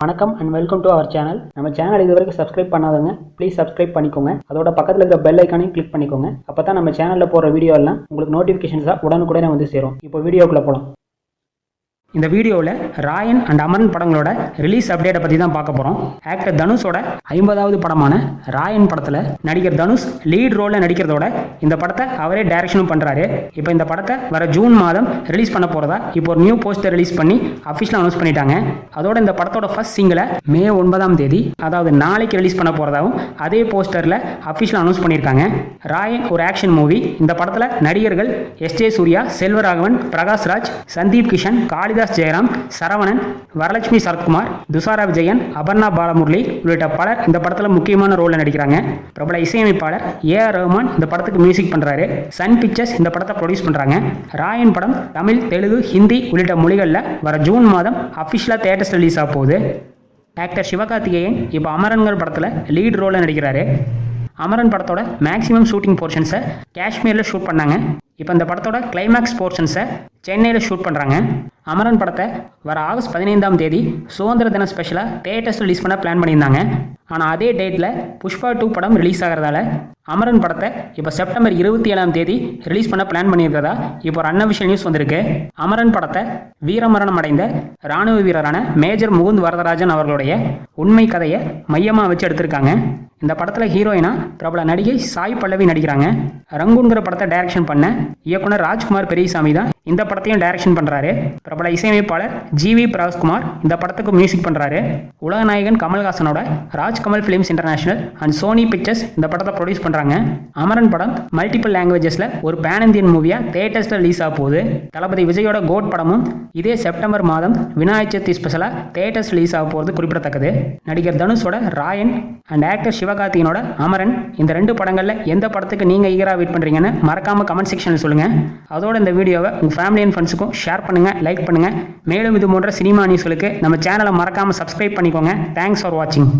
வணக்கம் and welcome to our channel. நம்ம channel இது வரைக்கும் சப்ஸ்கிரைப் பண்ணாதவங்க ப்ளீஸ் சப்ஸ்கிரைப் பண்ணிக்கோங்க. அதோட பக்கத்தில் இருக்கிற பெல் ஐக்கானையும் கிளிக் பண்ணிக்கோங்க. அப்போ தான் நம்ம சேனலில் போகிற வீடியோ எல்லாம் உங்களுக்கு நோட்டிஃபிகேஷன்ஸாக உடனுக்குடனே வந்து சேரும். இப்போ வீடியோக்குள்ளே போகலாம். இந்த வீடியோவில் ராயன் அண்ட் அமரன் படங்களோட ரிலீஸ் அப்டேட்டை பற்றி தான் பார்க்க போகிறோம். ஆக்டர் தனுஷோட 50வது படமான ராயன் படத்தில் நடிகர் தனுஷ் லீட் ரோலில் நடிக்கிறதோட இந்த படத்தை அவரே டைரக்ஷனும் பண்ணுறாரு. இப்போ இந்த படத்தை வர ஜூன் மாதம் ரிலீஸ் பண்ண போகிறதா இப்போ ஒரு நியூ போஸ்டர் ரிலீஸ் பண்ணி அஃபிஷியலாக அனௌன்ஸ் பண்ணிட்டாங்க. அதோட இந்த படத்தோட ஃபர்ஸ்ட் சிங்கிளை மே 9ஆம் தேதி, அதாவது நாளைக்கு ரிலீஸ் பண்ண போகிறதாவும் அதே போஸ்டரில் அஃபிஷியலாக அனௌன்ஸ் பண்ணியிருக்காங்க. ராயன் ஒரு ஆக்ஷன் மூவி. இந்த படத்தில் நடிகர்கள் எஸ்.ஜே. சூர்யா, செல்வராகவன், பிரகாஷ்ராஜ், சந்தீப் கிஷன், காளிதாஸ் ஜெயராம், சரவணன், வரலட்சுமி சரத்குமார், துஷாரா விஜயன், அபர்ணா பாலமுரளி உள்ளிட்ட பலர் இந்த படத்தில் முக்கியமான ரோலில் நடிக்கிறாங்க. பிரபல இசையமைப்பாளர் ஏ.ஆர். ரஹ்மான் இந்த படத்துக்கு மியூசிக் பண்ணுறாரு. சன் பிக்சர்ஸ் இந்த படத்தை ப்ரொடியூஸ் பண்ணுறாங்க. ராயன் படம் தமிழ், தெலுங்கு, ஹிந்தி உள்ளிட்ட மொழிகளில் வர ஜூன் மாதம் அஃபிஷியலாக தியேட்டர்ஸ் ரிலீஸ் ஆக போகுது. ஆக்டர் சிவகார்த்திகேயன் இப்போ அமரன்கள் படத்தில் லீட் ரோலில் நடிக்கிறாரு. அமரன் படத்தோட மேக்ஸிமம் ஷூட்டிங் போர்ஷன்ஸை காஷ்மீரில் ஷூட் பண்ணாங்க. இப்போ இந்த படத்தோட கிளைமேக்ஸ் போர்ஷன்ஸை சென்னையில் ஷூட் பண்ணுறாங்க. அமரன் படத்தை வர ஆகஸ்ட் 15ஆம் தேதி சுதந்திர தின ஸ்பெஷலாக தியேட்டர்ஸ் ரிலீஸ் பண்ண பிளான் பண்ணியிருந்தாங்க. ஆனால் அதே டேட்டில் புஷ்பா 2 படம் ரிலீஸ் ஆகிறதால அமரன் படத்தை இப்போ செப்டம்பர் 27ஆம் தேதி ரிலீஸ் பண்ண பிளான் பண்ணியிருக்கிறதா இப்போ ஒரு அன்அஃபிஷியல் நியூஸ் வந்திருக்கு. அமரன் படத்தை வீரமரணம் அடைந்த ராணுவ வீரரான மேஜர் முகுந்த் வரதராஜன் அவர்களுடைய உண்மை கதையை மையமாக வச்சு எடுத்திருக்காங்க. இந்த படத்தில் ஹீரோயினா பிரபல நடிகை சாய் பல்லவி நடிக்கிறாங்க. ரங்குங்கிற படத்தை டைரக்ஷன் பண்ண இயக்குனர் ராஜ்குமார் பெரியசாமி தான் இந்த படத்தையும் டைரக்ஷன் பண்ணுறாரு. பிரபல இசையமைப்பாளர் ஜி.வி. பிரகாஷ்குமார் இந்த படத்துக்கு மியூசிக் பண்ணுறாரு. உலகநாயகன் கமல்ஹாசனோட Rajkamal films international and Sony pictures இந்த படத்தை ப்ரொடியூஸ் பண்ணுறாங்க. அமரன் படம் மல்டிபிள் லாங்குவேஜஸில் ஒரு பேன் இந்தியன் மூவியாக தியேட்டர்ஸில் ரிலீஸ் ஆக போகுது. தளபதி விஜயோட கோட் படமும் இதே செப்டம்பர் மாதம் விநாயகர் சதுர்த்தி ஸ்பெஷலாக தியேட்டர்ஸ் ரிலீஸ் ஆக போகிறது குறிப்பிடத்தக்கது. நடிகர் தனுஷோட ராயன் அண்ட் ஆக்டர் சிவகார்த்திகேயனோட அமரன் இந்த 2 படங்களில் எந்த படத்துக்கு நீங்கள் ஈகராக வெயிட் பண்ணுறீங்கன்னு மறக்காமல் கமெண்ட் செக்ஷனில் சொல்லுங்கள். அதோட இந்த வீடியோவை உங்கள் ஃபேமிலி அண்ட் ஃப்ரெண்ட்ஸுக்கும் ஷேர் பண்ணுங்கள், லைக் பண்ணுங்கள். மேலும் இது போன்ற சினிமா நியூஸ்களுக்கு நம்ம சேனலை மறக்காமல் சப்ஸ்கிரைப் பண்ணிக்கோங்க. தேங்க்ஸ் ஃபார் வாட்சிங்.